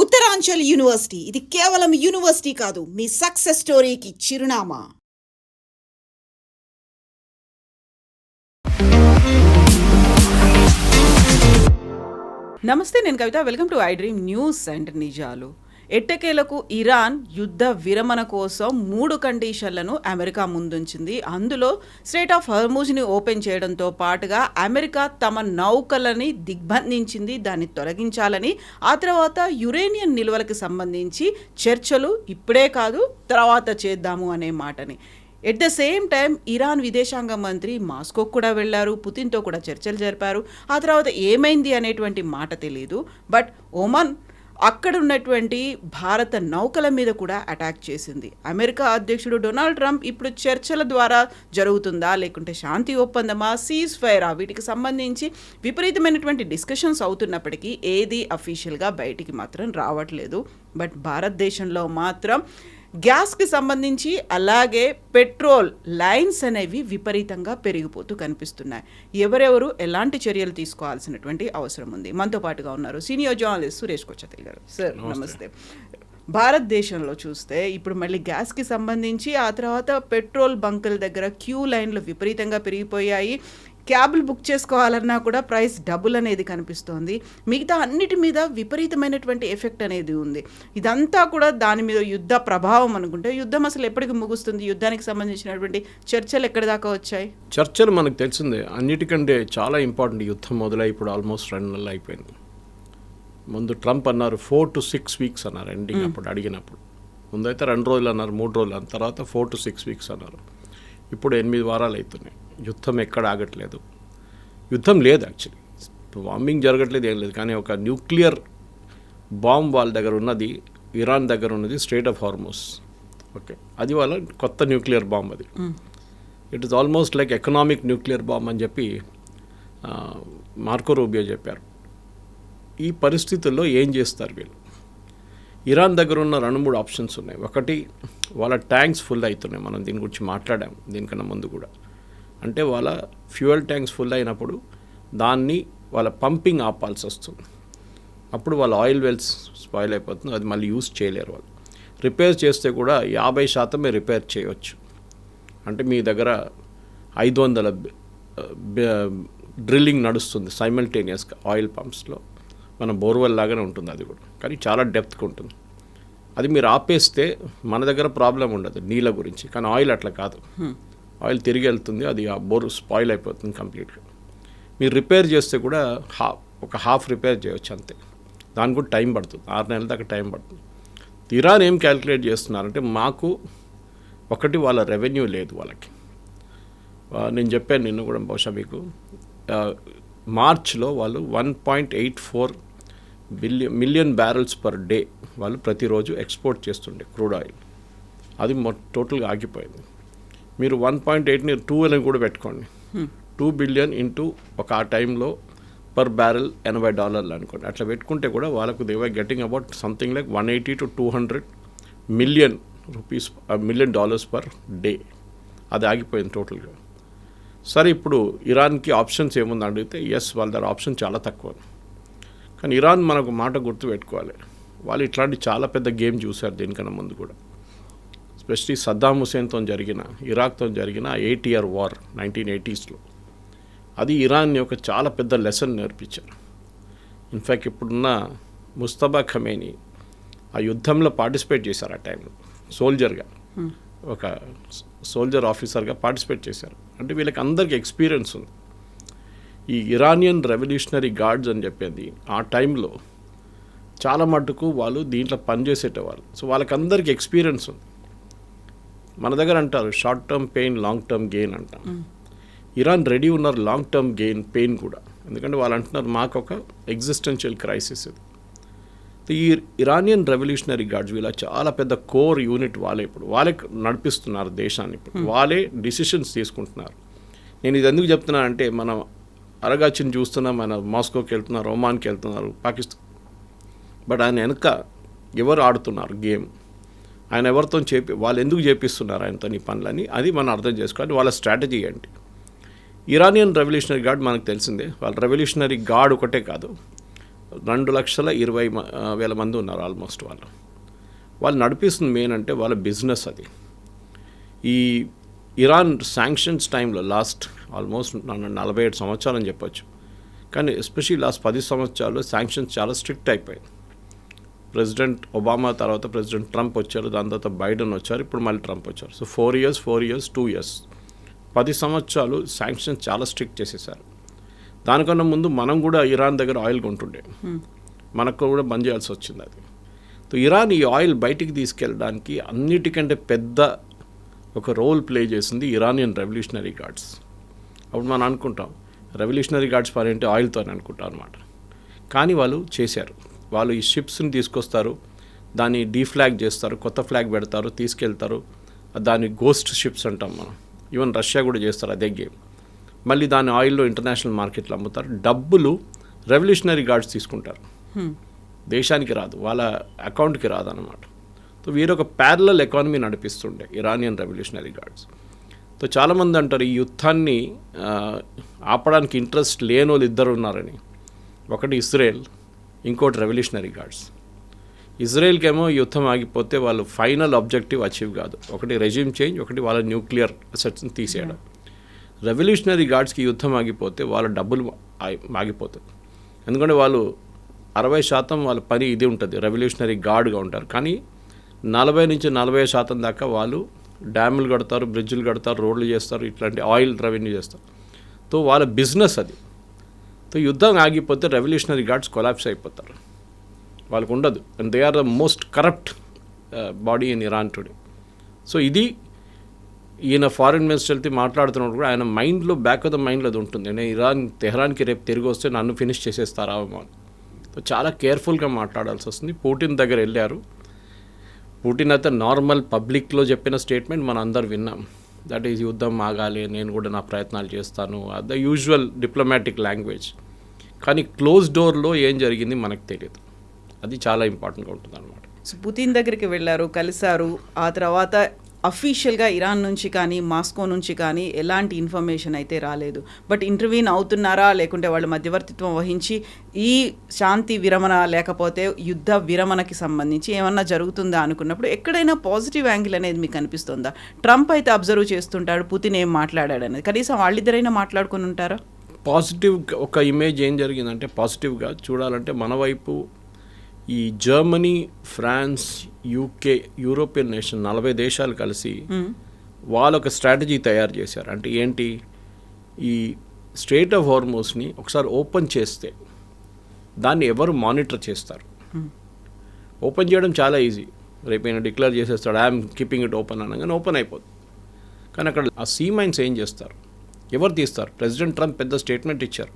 Uttaranchal university ఇది కేవలం university కాదు, మీ సక్సెస్ స్టోరీకి చిరునామా. నమస్తే, నేను Kavitha. Welcome to I dream news and నిజాలు. ఎట్టకేలకు ఇరాన్ యుద్ధ విరమణ కోసం 3 కండిషన్లను అమెరికా ముందుంచింది. అందులో స్ట్రెయిట్ ఆఫ్ హర్మూజ్ని ఓపెన్ చేయడంతో పాటుగా అమెరికా తమ నౌకలని దిగ్బంధించింది, దాన్ని తొలగించాలని. ఆ తర్వాత యురేనియం నిల్వలకు సంబంధించి చర్చలు ఇప్పుడే కాదు తర్వాత చేద్దాము అనే మాటని. At the same time Iran విదేశాంగ మంత్రి మాస్కోకు కూడా వెళ్ళారు, పుతిన్తో కూడా చర్చలు జరిపారు. ఆ తర్వాత ఏమైంది అనేటువంటి మాట తెలియదు. బట్ ఒమన్ అక్కడ ఉన్నటువంటి భారత నౌకల మీద కూడా అటాక్ చేసింది. అమెరికా అధ్యక్షుడు డొనాల్డ్ ట్రంప్ ఇప్పుడు చర్చల ద్వారా జరుగుతుందా, లేకుంటే శాంతి ఒప్పందమా, సీజ్ ఫైరా, వీటికి సంబంధించి విపరీతమైనటువంటి డిస్కషన్స్ అవుతున్నప్పటికీ ఏది అఫీషియల్గా బయటికి మాత్రం రావట్లేదు. బట్ భారతదేశంలో మాత్రం గ్యాస్కి సంబంధించి అలాగే పెట్రోల్ లైన్స్ అనేవి విపరీతంగా పెరిగిపోతూ కనిపిస్తున్నాయి. ఎవరెవరు ఎలాంటి చర్యలు తీసుకోవాల్సినటువంటి అవసరం ఉంది? మనతో పాటుగా ఉన్నారు సీనియర్ జర్నలిస్ట్ సురేష్ కొచ్చతిల్ గారు. సార్ నమస్తే. భారతదేశంలో చూస్తే ఇప్పుడు మళ్ళీ గ్యాస్కి సంబంధించి ఆ తర్వాత పెట్రోల్ బంకుల దగ్గర క్యూ లైన్లు విపరీతంగా పెరిగిపోయాయి. క్యాబ్లు బుక్ చేసుకోవాలన్నా కూడా ప్రైస్ డబుల్ అనేది కనిపిస్తోంది. మిగతా అన్నిటి మీద విపరీతమైనటువంటి ఎఫెక్ట్ అనేది ఉంది. ఇదంతా కూడా దాని మీద యుద్ధ ప్రభావం అనుకుంటే, యుద్ధం అసలు ఎప్పటికి ముగుస్తుంది? యుద్ధానికి సంబంధించినటువంటి చర్చలు ఎక్కడి దాకా వచ్చాయి? చర్చలు మనకు తెలిసిందే. అన్నిటికంటే చాలా ఇంపార్టెంట్, యుద్ధం మొదలై ఇప్పుడు ఆల్మోస్ట్ 2 నెలలు అయిపోయింది. ముందు ట్రంప్ అన్నారు 4 to 6 weeks అన్నారు ఎండింగ్. అప్పుడు అడిగినప్పుడు ముందైతే 2 రోజులు అన్నారు, 3 రోజులు అన్న తర్వాత 4 to 6 weeks అన్నారు. ఇప్పుడు 8 వారాలు అవుతున్నాయి. యుద్ధం ఎక్కడ ఆగట్లేదు. యుద్ధం లేదు, యాక్చువల్లీ బాంబింగ్ జరగట్లేదు, ఏం లేదు. కానీ ఒక న్యూక్లియర్ బాంబ్ వాళ్ళ దగ్గర ఉన్నది, ఇరాన్ దగ్గర ఉన్నది స్ట్రెయిట్ ఆఫ్ హార్మూజ్. ఓకే, అది వాళ్ళ కొత్త న్యూక్లియర్ బాంబ్. అది it is almost like economic nuclear bomb అని చెప్పి మార్కో రూబియో చెప్పారు. ఈ పరిస్థితుల్లో ఏం చేస్తారు వీళ్ళు? ఇరాన్ దగ్గర ఉన్న 2-3 ఆప్షన్స్ ఉన్నాయి. ఒకటి, వాళ్ళ ట్యాంక్స్ ఫుల్ అవుతున్నాయి. మనం దీని గురించి మాట్లాడాం దీనికన్నా ముందు కూడా. అంటే వాళ్ళ ఫ్యూయల్ ట్యాంక్స్ ఫుల్ అయినప్పుడు దాన్ని వాళ్ళ పంపింగ్ ఆపాల్సి వస్తుంది. అప్పుడు వాళ్ళ ఆయిల్ వెల్స్ స్పాయిల్ అయిపోతుంది, అది మళ్ళీ యూజ్ చేయలేరు. వాళ్ళు రిపేర్ చేస్తే కూడా 50% రిపేర్ చేయవచ్చు. అంటే మీ దగ్గర 500 డ్రిల్లింగ్ నడుస్తుంది సైమల్టేనియస్గా ఆయిల్ పంప్స్లో. మన బోర్వెల్ లాగానే ఉంటుంది అది కూడా, కానీ చాలా డెప్త్గా ఉంటుంది. అది మీరు ఆపేస్తే మన దగ్గర ప్రాబ్లం ఉండదు నీళ్ళ గురించి, కానీ ఆయిల్ అట్లా కాదు. ఆయిల్ తిరిగి వెళ్తుంది, అది ఆ బోర్ స్పాయిల్ అయిపోతుంది కంప్లీట్గా. మీరు రిపేర్ చేస్తే కూడా ఒక హాఫ్ రిపేర్ చేయవచ్చు అంతే. దానికి కూడా టైం పడుతుంది, 6 నెలల దాకా టైం పడుతుంది. ఇరాన్ ఏం క్యాలిక్యులేట్ చేస్తున్నారంటే, మాకు ఒకటి వాళ్ళ రెవెన్యూ లేదు వాళ్ళకి. నేను చెప్పాను నిన్ను కూడా బహుశా మీకు, మార్చ్లో వాళ్ళు 1.84 మిలియన్ బ్యారెల్స్ పర్ డే వాళ్ళు ప్రతిరోజు ఎక్స్పోర్ట్ చేస్తుండే క్రూడ్ ఆయిల్. అది టోటల్గా ఆగిపోయింది. మీరు 1.8ని 2 అని కూడా పెట్టుకోండి. 2 బిలియన్ ఇంటూ ఒక ఆ టైంలో పర్ బ్యారెల్ $80 అనుకోండి. అట్లా పెట్టుకుంటే కూడా వాళ్ళకు they were getting about something like 180 to 200 million dollars per day. అది ఆగిపోయింది టోటల్గా. సరే, ఇప్పుడు ఇరాన్కి ఆప్షన్స్ ఏముంది అడిగితే, ఎస్, వాళ్ళ దగ్గర ఆప్షన్ చాలా తక్కువ. కానీ ఇరాన్ మనకు మాట గుర్తు పెట్టుకోవాలి, వాళ్ళు ఇట్లాంటి చాలా పెద్ద గేమ్ చూశారు దీనికన్నా ముందు కూడా. ఎస్పెషలీ సద్దాం హుసేన్తో జరిగిన, ఇరాక్తో జరిగిన 8 year వార్ 1980sలో, అది ఇరాన్ యొక్క చాలా పెద్ద లెసన్ నేర్పించారు. ఇన్ఫ్యాక్ట్ ఇప్పుడున్న ముస్తఫా ఖమేనీ ఆ యుద్ధంలో పార్టిసిపేట్ చేశారు. ఆ టైంలో సోల్జర్గా, ఒక సోల్జర్ ఆఫీసర్గా పార్టిసిపేట్ చేశారు. అంటే వీళ్ళకి అందరికీ ఎక్స్పీరియన్స్ ఉంది. ఈ ఇరానియన్ రెవల్యూషనరీ గార్డ్స్ అని చెప్పేది ఆ టైంలో చాలా మటుకు వాళ్ళు దీంట్లో పనిచేసేటవాళ్ళు. సో వాళ్ళకందరికీ ఎక్స్పీరియన్స్ ఉంది. మన దగ్గర అంటారు short term pain, long term gain అంటాం. ఇరాన్ రెడీ ఉన్నారు లాంగ్ టర్మ్ పెయిన్ కూడా. ఎందుకంటే వాళ్ళు అంటున్నారు మాకు ఒక ఎగ్జిస్టెన్షియల్ క్రైసిస్ ఇది. ఈ ఇరానియన్ రెవల్యూషనరీ గార్డ్స్ వీళ్ళ చాలా పెద్ద కోర్ యూనిట్. వాళ్ళే నడిపిస్తున్నారు దేశాన్ని. ఇప్పుడు వాళ్ళే డిసిషన్స్ తీసుకుంటున్నారు. నేను ఇది ఎందుకు చెప్తున్నానంటే, మనం అరగాచిని చూస్తున్నాం, మన మాస్కోకి వెళ్తున్నారు, ఒమాన్కి వెళ్తున్నారు, పాకిస్తాన్. బట్ ఆయన వెనక ఎవరు ఆడుతున్నారు గేమ్, ఆయన ఎవరితో వాళ్ళు ఎందుకు చేపిస్తున్నారు ఆయనతో ఈ పనులని, అది మనం అర్థం చేసుకోవాలి. వాళ్ళ స్ట్రాటజీ ఏంటి? ఇరానియన్ రెవల్యూషనరీ గార్డ్ మనకు తెలిసిందే. వాళ్ళ రెవల్యూషనరీ గార్డ్ ఒకటే కాదు, 2,20,000 మంది ఉన్నారు ఆల్మోస్ట్ వాళ్ళు నడిపిస్తుంది మెయిన్ అంటే వాళ్ళ బిజినెస్ అది. ఈ ఇరాన్ శాంక్షన్స్ టైంలో లాస్ట్ ఆల్మోస్ట్ 47 సంవత్సరాలు అని చెప్పొచ్చు, కానీ ఎస్పెషల్లీ లాస్ట్ 10 సంవత్సరాలు శాంక్షన్స్ చాలా స్ట్రిక్ట్ అయిపోయింది. ప్రెసిడెంట్ ఒబామా తర్వాత ప్రెసిడెంట్ ట్రంప్ వచ్చారు, దాని తర్వాత బైడెన్ వచ్చారు, ఇప్పుడు మళ్ళీ ట్రంప్ వచ్చారు. సో 4 years 2 years 10 సంవత్సరాలు శాంక్షన్స్ చాలా స్ట్రిక్ట్ చేసేసారు. దానికన్నా ముందు మనం కూడా ఇరాన్ దగ్గర ఆయిల్ కొంటుండే, మనకు కూడా బంద్ చేయాల్సి వచ్చింది అది. సో ఇరాన్ ఈ ఆయిల్ బయటికి తీసుకెళ్ళడానికి అన్నిటికంటే పెద్ద ఒక రోల్ ప్లే చేసింది ఇరానియన్ రెవల్యూషనరీ గార్డ్స్. అప్పుడు మనం అనుకుంటాం రెవల్యూషనరీ గార్డ్స్ పని ఏంటి ఆయిల్తో అని అనుకుంటాం అనమాట. కానీ వాళ్ళు చేశారు. వాళ్ళు ఈ షిప్స్ని తీసుకొస్తారు, దాన్ని డీఫ్లాగ్ చేస్తారు, కొత్త ఫ్లాగ్ పెడతారు, తీసుకెళ్తారు. దాన్ని గోస్ట్ షిప్స్ అంటాం మనం. ఈవెన్ రష్యా కూడా చేస్తారు అదే గేమ్. మళ్ళీ దాని ఆయిల్లో ఇంటర్నేషనల్ మార్కెట్లో అమ్ముతారు. డబ్బులు రెవల్యూషనరీ గార్డ్స్ తీసుకుంటారు, దేశానికి రాదు, వాళ్ళ అకౌంట్కి రాదు అనమాట. సో వీరొక ప్యారలల్ ఎకానమీ నడిపిస్తుండే ఇరానియన్ రెవల్యూషనరీ గార్డ్స్. సో చాలామంది అంటారు ఈ యుద్ధాన్ని ఆపడానికి ఇంట్రెస్ట్ లేని వాళ్ళు ఇద్దరు ఉన్నారని. ఒకటి ఇజ్రాయెల్, ఇంకోటి రెవల్యూషనరీ గార్డ్స్. ఇజ్రాయెల్కేమో యుద్ధం ఆగిపోతే వాళ్ళు ఫైనల్ ఆబ్జెక్టివ్ అచీవ్ కాదు, ఒకటి రెజ్యూమ్ చేంజ్, ఒకటి వాళ్ళ న్యూక్లియర్ అసెట్స్ని తీసేయడం. రెవల్యూషనరీ గార్డ్స్కి యుద్ధం ఆగిపోతే వాళ్ళ డబ్బులు ఆగిపోతుంది. ఎందుకంటే వాళ్ళు 60% వాళ్ళ పని ఇది ఉంటుంది, రెవల్యూషనరీ గార్డ్గా ఉంటారు. కానీ 40-40% దాకా వాళ్ళు డ్యాములు కడతారు, బ్రిడ్జ్లు కడతారు, రోడ్లు చేస్తారు, ఇట్లాంటి ఆయిల్ రెవెన్యూ చేస్తారు. సో వాళ్ళ బిజినెస్ అది. సో యుద్ధం ఆగిపోతే రెవల్యూషనరీ గార్డ్స్ కొలాప్స్ అయిపోతారు, వాళ్ళకు ఉండదు. And they are the most corrupt body in Iran today. So ఇది ఈయన ఫారిన్ మినిస్టర్తో మాట్లాడుతున్నప్పుడు కూడా ఆయన మైండ్లో బ్యాక్ ఆఫ్ ద మైండ్లో అది ఉంటుంది, నేను తెహరాన్కి రేపు తిరిగి వస్తే నన్ను ఫినిష్ చేసేస్తారా అని. సో చాలా కేర్ఫుల్గా మాట్లాడాల్సి వస్తుంది. పుటిన్ దగ్గర వెళ్ళారు. పుటిన్ అయితే నార్మల్ పబ్లిక్లో చెప్పిన స్టేట్మెంట్ మనం అందరు విన్నాం, దట్ ఈజ్ యుద్ధం ఆగాలి, నేను కూడా నా ప్రయత్నాలు చేస్తాను, ద యూజువల్ డిప్లొమాటిక్ లాంగ్వేజ్. కానీ క్లోజ్ డోర్లో ఏం జరిగింది మనకు తెలియదు. అది చాలా ఇంపార్టెంట్గా ఉంటుంది అనమాట. సో పుతిన్ దగ్గరికి వెళ్ళారు, కలిశారు. ఆ తర్వాత అఫీషియల్గా ఇరాన్ నుంచి కానీ మాస్కో నుంచి కానీ ఎలాంటి ఇన్ఫర్మేషన్ అయితే రాలేదు. బట్ ఇంటర్వ్యూన్ అవుతున్నారా లేకుంటే వాళ్ళు మధ్యవర్తిత్వం వహించి ఈ శాంతి విరమణ లేకపోతే యుద్ధ విరమణకి సంబంధించి ఏమన్నా జరుగుతుందా అనుకున్నప్పుడు ఎక్కడైనా పాజిటివ్ యాంగిల్ అనేది మీకు అనిపిస్తుందా? ట్రంప్ అయితే అబ్జర్వ్ చేస్తుంటాడు, పుతిన్ ఏం మాట్లాడాడు అనేది. కనీసం వాళ్ళిద్దరైనా మాట్లాడుకుని ఉంటారా? పాజిటివ్ ఒక ఇమేజ్ ఏం జరిగిందంటే, పాజిటివ్గా చూడాలంటే మన వైపు ఈ Germany, France, UK, European nation 40 దేశాలు కలిసి వాళ్ళు ఒక స్ట్రాటజీ తయారు చేశారు. అంటే ఏంటి, ఈ స్ట్రెయిట్ ఆఫ్ హార్మోస్ని ఒకసారి ఓపెన్ చేస్తే దాన్ని ఎవరు మానిటర్ చేస్తారు? ఓపెన్ చేయడం చాలా ఈజీ, రేపు ఆయన డిక్లేర్ చేసేస్తాడు ఐఎమ్ కీపింగ్ ఇట్ ఓపెన్ అనగానే ఓపెన్ అయిపోతుంది. కానీ అక్కడ ఆ సీ మైన్స్ ఏం చేస్తారు, ఎవరు తీస్తారు? ప్రెసిడెంట్ ట్రంప్ పెద్ద స్టేట్మెంట్ ఇచ్చారు,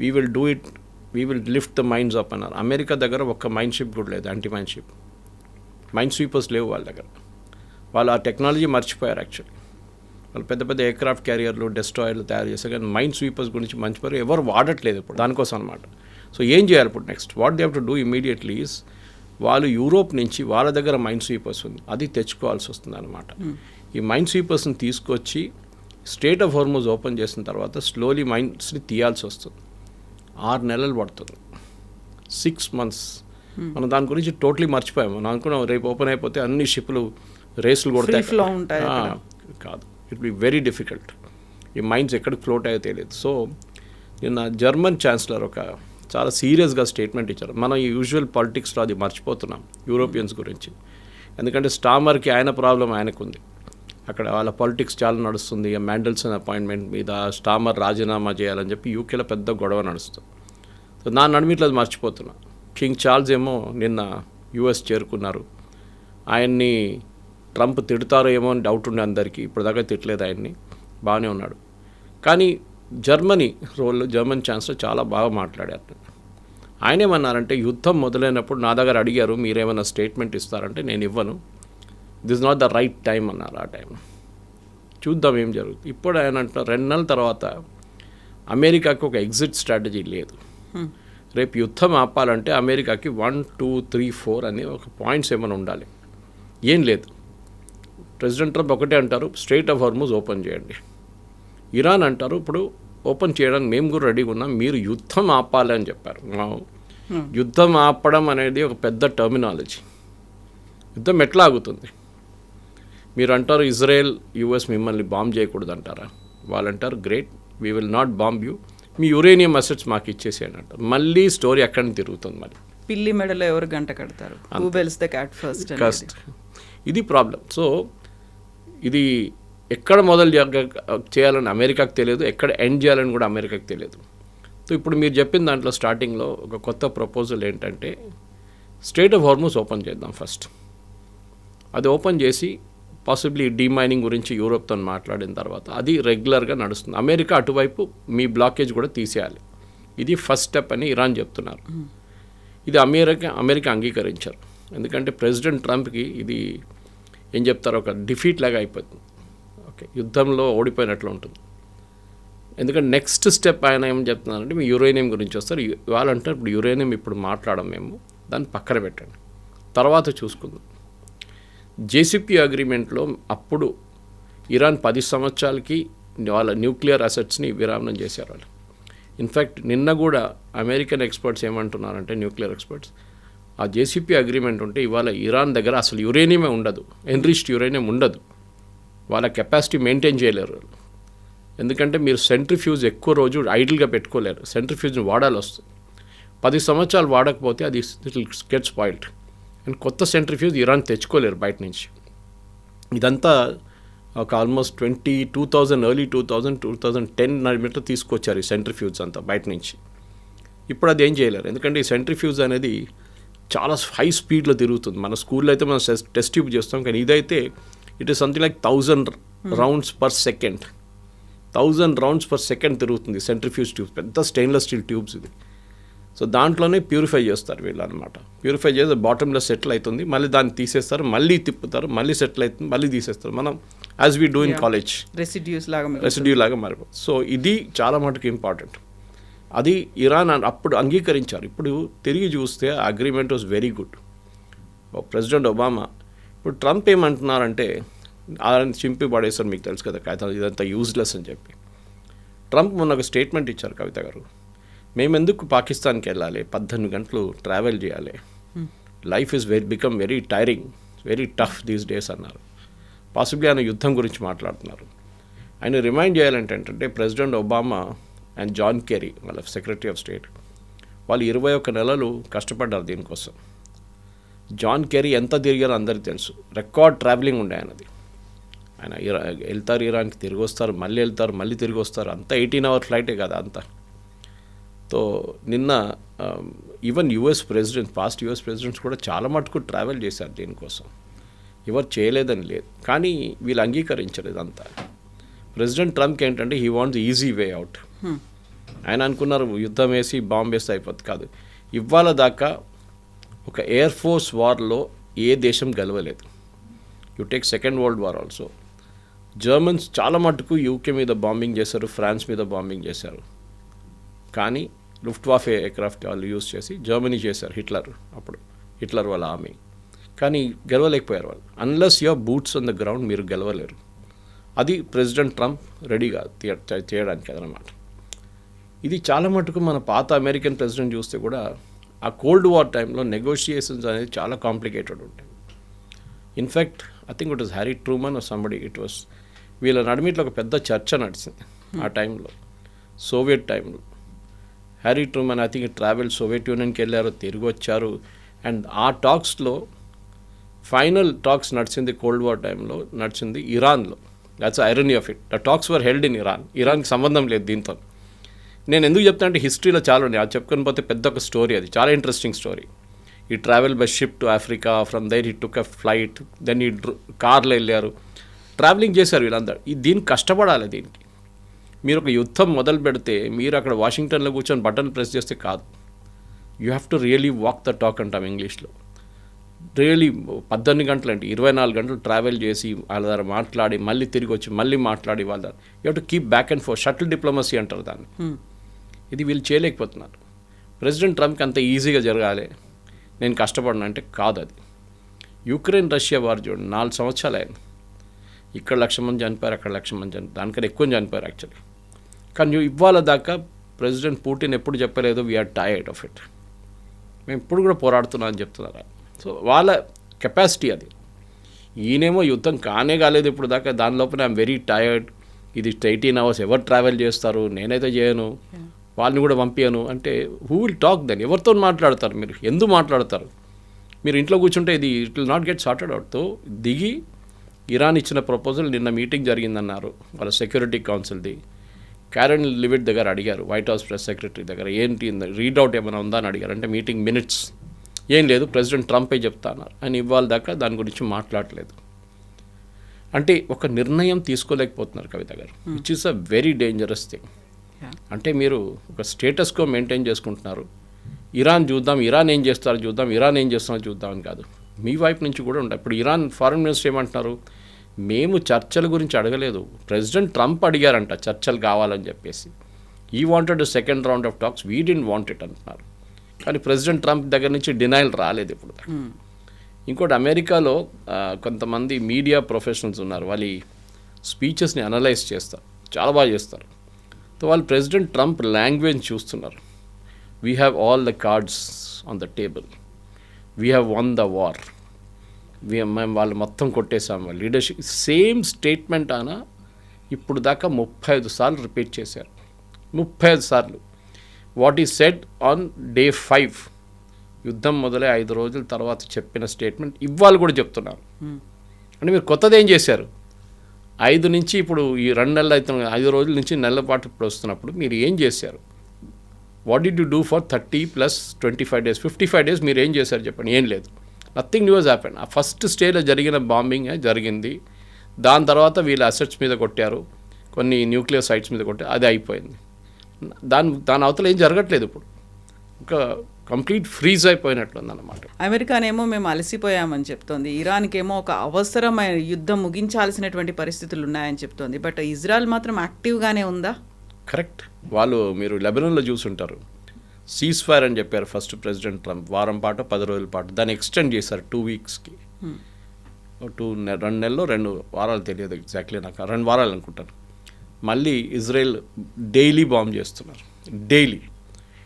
we will do it, we will lift the mines up అన్నారు. అమెరికా దగ్గర ఒక్క మైన్ షిప్ కూడా లేదు, anti mine ship, mine sweepers లేవు వాళ్ళ దగ్గర. వాళ్ళు ఆ టెక్నాలజీ మర్చిపోయారు యాక్చువల్లీ. వాళ్ళు పెద్ద పెద్ద ఎయిర్క్రాఫ్ట్ క్యారియర్లు, డెస్ట్రాయర్లు తయారు చేశారు, కానీ మైన్ స్వీపర్స్ గురించి మర్చిపోయారు, ఎవరు వాడట్లేదు ఇప్పుడు దానికోసం అనమాట. సో ఏం చేయాలి ఇప్పుడు next? What they have to do immediately is, వాళ్ళు యూరోప్ నుంచి వాళ్ళ దగ్గర మైన్ స్వీపర్స్ ఉంది, అది తెచ్చుకోవాల్సి వస్తుంది అనమాట. ఈ మైన్ స్వీపర్స్ని తీసుకొచ్చి స్ట్రెయిట్ ఆఫ్ హార్మోస్ ఓపెన్ చేసిన తర్వాత స్లోలీ మైన్స్ని తీయాల్సి వస్తుంది. 6 నెలలు పడుతుంది, 6 months. మనం దాని గురించి టోటలీ మర్చిపోయాము. మనం అనుకున్నాం రేపు ఓపెన్ అయిపోతే అన్ని షిప్లు రేసులు కొడతాయి, కాదు, ఇట్ బి వెరీ డిఫికల్ట్. ఈ మైన్స్ ఎక్కడికి ఫ్లోట్ అయ్యో తెలియదు. సో నిన్న జర్మన్ ఛాన్సలర్ ఒక చాలా సీరియస్గా స్టేట్మెంట్ ఇచ్చారు. మనం ఈ యూజువల్ పాలిటిక్స్లో అది మర్చిపోతున్నాం యూరోపియన్స్ గురించి. ఎందుకంటే స్టామర్కి ఆయన ప్రాబ్లం ఆయనకుంది, అక్కడ వాళ్ళ పాలిటిక్స్ చాలా నడుస్తుంది. మ్యాండల్సన్ అపాయింట్మెంట్ మీద స్టామర్ రాజీనామా చేయాలని చెప్పి యూకేలో పెద్ద గొడవ నడుస్తుంది. సో నా నడిమిట్లో అది మర్చిపోతున్నా. కింగ్ చార్ల్స్ ఏమో నిన్న యూఎస్ చేరుకున్నారు. ఆయన్ని ట్రంప్ తిడతారో ఏమో అని డౌట్ ఉండే అందరికీ, ఇప్పుడు దాకా తిట్టలేదు ఆయన్ని, బాగానే ఉన్నాడు. కానీ జర్మనీ జర్మన్ ఛాన్సలర్ చాలా బాగా మాట్లాడారు. ఆయన ఏమన్నారంటే, యుద్ధం మొదలైనప్పుడు నా దగ్గర అడిగారు మీరేమైనా స్టేట్మెంట్ ఇస్తారంటే నేను ఇవ్వను, this not the right time అన్నారు. ఆ టైం చూద్దాం ఏం జరుగుతుంది. ఇప్పుడు ఆయన అంటున్నారు 2 నెలల తర్వాత అమెరికాకి ఒక ఎగ్జిట్ స్ట్రాటజీ లేదు. రేపు యుద్ధం ఆపాలంటే అమెరికాకి 1, 2, 3, 4 అనే ఒక పాయింట్స్ ఏమైనా ఉండాలి. ఏం లేదు. ప్రెసిడెంట్ ట్రంప్ ఒకటే అంటారు, స్ట్రెయిట్ ఆఫ్ హార్మోస్ ఓపెన్ చేయండి. ఇరాన్ అంటారు ఇప్పుడు ఓపెన్ చేయడానికి మేము కూడా రెడీగా ఉన్నాం, మీరు యుద్ధం ఆపాలి అని చెప్పారు. యుద్ధం ఆపడం అనేది ఒక పెద్ద టర్మినాలజీ. యుద్ధం ఎట్లా ఆగుతుంది? మీరు అంటారు ఇజ్రాయెల్ యుఎస్ మిమ్మల్ని బాంబ్ చేయకూడదు అంటారా? వాళ్ళు అంటారు great, we will not bomb you, me uranium assets మాకు ఇచ్చేసేయండి అంటారు. మళ్ళీ స్టోరీ అక్కడి నుంచి తిరుగుతుంది. మరి పిల్లి మెడలో ఎవరు గంట కడతారు? Who bells the cat first. ఇది ప్రాబ్లం. సో ఇది ఎక్కడ మొదలు చేయాలని అమెరికాకు తెలియదు, ఎక్కడ ఎండ్ చేయాలని కూడా అమెరికాకు తెలియదు. సో ఇప్పుడు మీరు చెప్పిన దాంట్లో స్టార్టింగ్లో ఒక కొత్త ప్రపోజల్ ఏంటంటే స్ట్రెయిట్ ఆఫ్ హార్మూజ్ ఓపెన్ చేద్దాం ఫస్ట్. అది ఓపెన్ చేసి పాసిబ్లీ డీమైనింగ్ గురించి యూరోప్తో మాట్లాడిన తర్వాత అది రెగ్యులర్గా నడుస్తుంది. అమెరికా అటువైపు మీ బ్లాకేజ్ కూడా తీసేయాలి. ఇది ఫస్ట్ స్టెప్ అని ఇరాన్ చెప్తున్నారు. ఇది అమెరికా అంగీకరించారు. ఎందుకంటే ప్రెసిడెంట్ ట్రంప్కి ఇది ఏం చెప్తారో ఒక డిఫీట్ లాగా అయిపోతుంది. ఓకే, యుద్ధంలో ఓడిపోయినట్లు ఉంటుంది. ఎందుకంటే నెక్స్ట్ స్టెప్ ఆయన ఏం చెప్తున్నారంటే మీ యురేనియం గురించి వస్తారు. వాళ్ళంటే ఇప్పుడు యురేనియం ఇప్పుడు మాట్లాడడం, మేము దాన్ని పక్కన పెట్టండి, తర్వాత చూసుకుందాం. జేసీపీ అగ్రిమెంట్లో అప్పుడు ఇరాన్ 10 సంవత్సరాలకి వాళ్ళ న్యూక్లియర్ అసెట్స్ని విరామనం చేశారు వాళ్ళు. ఇన్ఫ్యాక్ట్ నిన్న కూడా అమెరికన్ ఎక్స్పర్ట్స్ ఏమంటున్నారంటే, న్యూక్లియర్ ఎక్స్పర్ట్స్, ఆ జేసీపీ అగ్రిమెంట్ ఉంటే ఇవాళ ఇరాన్ దగ్గర అసలు యురేనియమే ఉండదు, ఎన్రిచ్డ్ యురేనియం ఉండదు. వాళ్ళ కెపాసిటీ మెయింటైన్ చేయలేరు. ఎందుకంటే మీరు సెంట్రిఫ్యూజ్ ఎక్కువ రోజు ఐడిల్గా పెట్టుకోలేరు, సెంట్రిఫ్యూజ్ని వాడాలి వస్తుంది. 10 సంవత్సరాలు వాడకపోతే అది గెట్ స్పాయిల్డ్. అండ్ కొత్త సెంట్రిఫ్యూజ్ ఇరాన్ తెచ్చుకోలేరు బయట నుంచి. ఇదంతా ఒక ఆల్మోస్ట్ 2000 ఎర్లీ 2010 మీటర్ తీసుకొచ్చారు ఈ సెంట్రిఫ్యూజ్ అంతా బయట నుంచి. ఇప్పుడు అది ఏం చేయలేరు, ఎందుకంటే ఈ సెంట్రిఫ్యూజ్ అనేది చాలా హై స్పీడ్లో తిరుగుతుంది. మన స్కూల్లో అయితే మనం టెస్ట్ ట్యూబ్ చేస్తాం, కానీ ఇదైతే it is something like 1000 rounds per second. 1000 rounds per second తిరుగుతుంది సెంట్రిఫ్యూజ్ ట్యూబ్స్, పెద్ద స్టెయిన్లెస్ స్టీల్ ట్యూబ్స్ ఇది. సో దాంట్లోనే ప్యూరిఫై చేస్తారు వీళ్ళు అనమాట. ప్యూరిఫై చేసి బాటంలో సెటిల్ అవుతుంది, మళ్ళీ దాన్ని తీసేస్తారు, మళ్ళీ తిప్పుతారు, మళ్ళీ సెటిల్ అవుతుంది, మళ్ళీ తీసేస్తారు. మనం as we do in college residue లాగా మారిపోతుంది. సో ఇది చాలా మటుకు ఇంపార్టెంట్. అది ఇరాన్ అప్పుడు అంగీకరించారు. ఇప్పుడు తిరిగి చూస్తే agreement was very good. President Obama, ఇప్పుడు ట్రంప్ ఏమంటున్నారంటే ఆయన చింపి పడేసారు, మీకు తెలుసు కదా కాగితం ఇదంతా యూజ్లెస్ అని చెప్పి. ట్రంప్ మొన్న ఒక స్టేట్మెంట్ ఇచ్చారు, కవిత గారు, మేమెందుకు పాకిస్తాన్కి వెళ్ళాలి, 18 గంటలు ట్రావెల్ చేయాలి, life is become very tiring, very tough these days అన్నారు. పాసిబ్లీ ఆయన యుద్ధం గురించి మాట్లాడుతున్నారు. ఆయన రిమైండ్ చేయాలంటే ఏంటంటే president Obama and John Kerry వాళ్ళ సెక్రటరీ ఆఫ్ స్టేట్ వాళ్ళు 21 నెలలు కష్టపడ్డారు దీనికోసం. జాన్ కెరీ ఎంత తిరిగారో అందరికీ తెలుసు, రికార్డ్ ట్రావెలింగ్ ఉండే ఆయనది. ఆయన వెళ్తారు ఇరాన్కి, తిరిగి వస్తారు, మళ్ళీ వెళ్తారు, మళ్ళీ తిరిగి వస్తారు, అంతా 18 అవర్ ఫ్లైటే కదా అంతా. సో నిన్న even US president, past US presidents కూడా చాలా మటుకు ట్రావెల్ చేశారు దీనికోసం. ఎవరు చేయలేదని లేదు, కానీ వీళ్ళు అంగీకరించరు ఇదంతా. ప్రెసిడెంట్ ట్రంప్కి ఏంటంటే he wants easy way out. ఆయన అనుకున్నారు యుద్ధం వేసి బాంబ్ వేస్తే అయిపోతుంది, కాదు. ఇవాళ దాకా ఒక ఎయిర్ ఫోర్స్ వార్లో ఏ దేశం గెలవలేదు. You take second world war also, Germans చాలా మటుకు యూకే మీద బాంబింగ్ చేశారు, ఫ్రాన్స్ మీద బాంబింగ్ చేశారు, కానీ లుఫ్ట్వాఫే ఎయిర్క్రాఫ్ట్ వాళ్ళు యూజ్ చేసి జర్మనీ చేశారు, హిట్లర్ వాళ్ళ ఆర్మీ. కానీ గెలవలేకపోయారు వాళ్ళు. Unless your boots on the ground మీరు గెలవలేరు. అది ప్రెసిడెంట్ ట్రంప్ రెడీగా చేయడానికి అదనమాట. ఇది చాలా మటుకు మన పాత అమెరికన్ ప్రెసిడెంట్ చూస్తే కూడా ఆ కోల్డ్ వార్ టైంలో నెగోషియేషన్స్ అనేది చాలా కాంప్లికేటెడ్ ఉంటాయి. In fact I think it was Harry Truman or somebody, it was వీళ్ళ నడిమిట్లో ఒక పెద్ద చర్చ నడిచింది ఆ టైంలో, సోవియట్ టైంలో. Harry Truman I think travel Soviet యూనియన్కి వెళ్ళారు, తిరిగి వచ్చారు. అండ్ ఆ టాక్స్లో ఫైనల్ టాక్స్ నడిచింది కోల్డ్ వార్ టైంలో నడిచింది ఇరాన్లో. That's irony of it. The talks were held in ఇరాన్కి సంబంధం లేదు దీంతో. నేను ఎందుకు చెప్తాను అంటే హిస్టరీలో చాలా ఉన్నాయి, అది చెప్పుకొని పోతే పెద్ద ఒక స్టోరీ, అది చాలా ఇంట్రెస్టింగ్ స్టోరీ. ఈ travel by ship to Africa, from their he took a flight, then ఈ కార్లో వెళ్ళారు, ట్రావెలింగ్ చేశారు వీళ్ళందరూ. దీనికి కష్టపడాలి. దీనికి మీరు ఒక యుద్ధం మొదలు పెడితే మీరు అక్కడ వాషింగ్టన్లో కూర్చొని బటన్ ప్రెస్ చేస్తే కాదు. You have to really walk the talk అంటాం ఇంగ్లీష్లో. రియలీ 18 గంటలు అంటే 24 గంటలు ట్రావెల్ చేసి వాళ్ళ దగ్గర మాట్లాడి మళ్ళీ తిరిగి వచ్చి మళ్ళీ మాట్లాడి వాళ్ళ దగ్గర you have to keep back and fourth, shuttle diplomacy అంటారు దాన్ని. ఇది వీళ్ళు చేయలేకపోతున్నారు. ప్రెసిడెంట్ ట్రంప్కి అంత ఈజీగా జరగాలి, నేను కష్టపడినా అంటే కాదు. అది యుక్రెయిన్ రష్యా వార్ చూడండి, 4 సంవత్సరాలు అయింది. ఇక్కడ 1,00,000 మంది చనిపోయారు, అక్కడ 1,00,000 మంది చనిపోయారు, దానికన్నా ఎక్కువ చనిపోయారు యాక్చువల్లీ. కానీ ఇవాళ దాకా ప్రెసిడెంట్ పుటిన్ ఎప్పుడు చెప్పలేదు వీఆర్ టైర్డ్ ఆఫ్ ఇట్. మేము ఇప్పుడు కూడా పోరాడుతున్నాం అని చెప్తున్నారు. సో వాళ్ళ కెపాసిటీ అది. ఈయనేమో యుద్ధం కాలేదు ఇప్పుడు దాకా, దాని లోపల ఐఎమ్ వెరీ టైర్డ్, ఇది 18 hours ఎవరు ట్రావెల్ చేస్తారు, నేనైతే చేయను, వాళ్ళని కూడా పంపించను అంటే హూ విల్ టాక్ దెన్? ఎవరితో మాట్లాడతారు మీరు? ఎందుకు మాట్లాడతారు? మీరు ఇంట్లో కూర్చుంటే ఇది it will not get sorted out. తో దిగి ఇరాన్ ఇచ్చిన ప్రపోజల్ నిన్న మీటింగ్ జరిగిందన్నారు వాళ్ళ సెక్యూరిటీ కౌన్సిల్ది. క్యారెన్ లివిట్ దగ్గర అడిగారు, వైట్ హౌస్ ప్రెస్ సెక్రటరీ దగ్గర, ఏంటి రీడౌట్ ఏమైనా ఉందా అని అడిగారు. అంటే మీటింగ్ మినిట్స్ ఏం లేదు, ప్రెసిడెంట్ ట్రంపే చెప్తా అన్నారు. ఆయన ఇవాళ దాకా దాని గురించి మాట్లాడలేదు. అంటే ఒక నిర్ణయం తీసుకోలేకపోతున్నారు కవిత గారు, which is a very dangerous thing. అంటే మీరు ఒక స్టేటస్ కో మెయింటైన్ చేసుకుంటున్నారు. ఇరాన్ చూద్దాం, ఇరాన్ ఏం చేస్తారో చూద్దాం, ఇరాన్ ఏం చేస్తారో చూద్దాం అని కాదు, మీ వైపు నుంచి కూడా ఉంటాయి. ఇప్పుడు ఇరాన్ ఫారెన్ మినిస్టర్ ఏమంటున్నారు, మేము చర్చల గురించి అడగలేదు, ప్రెసిడెంట్ ట్రంప్ అడిగారంట చర్చలు కావాలని చెప్పేసి. ఈ wanted second round of talks, we didn't want it అంటున్నారు. కానీ ప్రెసిడెంట్ ట్రంప్ దగ్గర నుంచి డినైల్ రాలేదు ఇప్పుడు. ఇంకోటి, అమెరికాలో కొంతమంది మీడియా ప్రొఫెషనల్స్ ఉన్నారు, వాళ్ళ స్పీచెస్ని అనలైజ్ చేస్తారు, చాలా బాగా చేస్తారు. సో వాళ్ళు ప్రెసిడెంట్ ట్రంప్ లాంగ్వేజ్ చూస్తున్నారు. We have all the cards on the table, we have one the war, మేము వాళ్ళు మొత్తం కొట్టేసాము. వాళ్ళ లీడర్షిప్ సేమ్ స్టేట్మెంట్ ఆయన ఇప్పుడు దాకా 35 సార్లు రిపీట్ చేశారు. 35 సార్లు. What is said on Day 5, యుద్ధం మొదలై 5 రోజుల తర్వాత చెప్పిన స్టేట్మెంట్ ఇవాళ కూడా చెప్తున్నారు. అంటే మీరు కొత్తది ఏం చేశారు? 5 నుంచి ఇప్పుడు ఈ 2 నెలలు అవుతున్న 5 రోజుల నుంచి నెలల పాటు ఇప్పుడు వస్తున్నప్పుడు మీరు ఏం చేశారు? What did you do for 30 + 25 days, 55 days మీరు ఏం చేశారు చెప్పండి? ఏం లేదు. Nothing new has happened. ఆ ఫస్ట్ స్టేజ్లో జరిగిన బాంబింగ్ జరిగింది. దాని తర్వాత వీళ్ళ అసెట్స్ మీద కొట్టారు, కొన్ని న్యూక్లియర్ సైట్స్ మీద కొట్టారు, అది అయిపోయింది. దాని అవతల ఏం జరగట్లేదు. ఇప్పుడు ఒక కంప్లీట్ ఫ్రీజ్ అయిపోయినట్లుంది అన్నమాట. అమెరికానేమో మేము అలసిపోయామని చెప్తోంది, ఇరాన్కేమో ఒక అవసరమైన యుద్ధం ముగించాల్సినటువంటి పరిస్థితులు ఉన్నాయని చెప్తోంది. బట్ ఇజ్రాయెల్ మాత్రం యాక్టివ్గానే ఉందా? కరెక్ట్. వాళ్ళు మీరు లెబనాన్లో చూసుంటారు, సీజ్ ఫైర్ అని చెప్పారు ఫస్ట్ ప్రెసిడెంట్ ట్రంప్, వారం పాటు 10 రోజుల పాటు. దాన్ని ఎక్స్టెండ్ చేశారు 2 weeksకి. 2 నెలలు 2 వారాలు తెలియదు ఎగ్జాక్ట్లీ నాకు, 2 వారాలు అనుకుంటాను. మళ్ళీ ఇజ్రాయెల్ డైలీ బాంబ్ చేస్తున్నారు, డైలీ.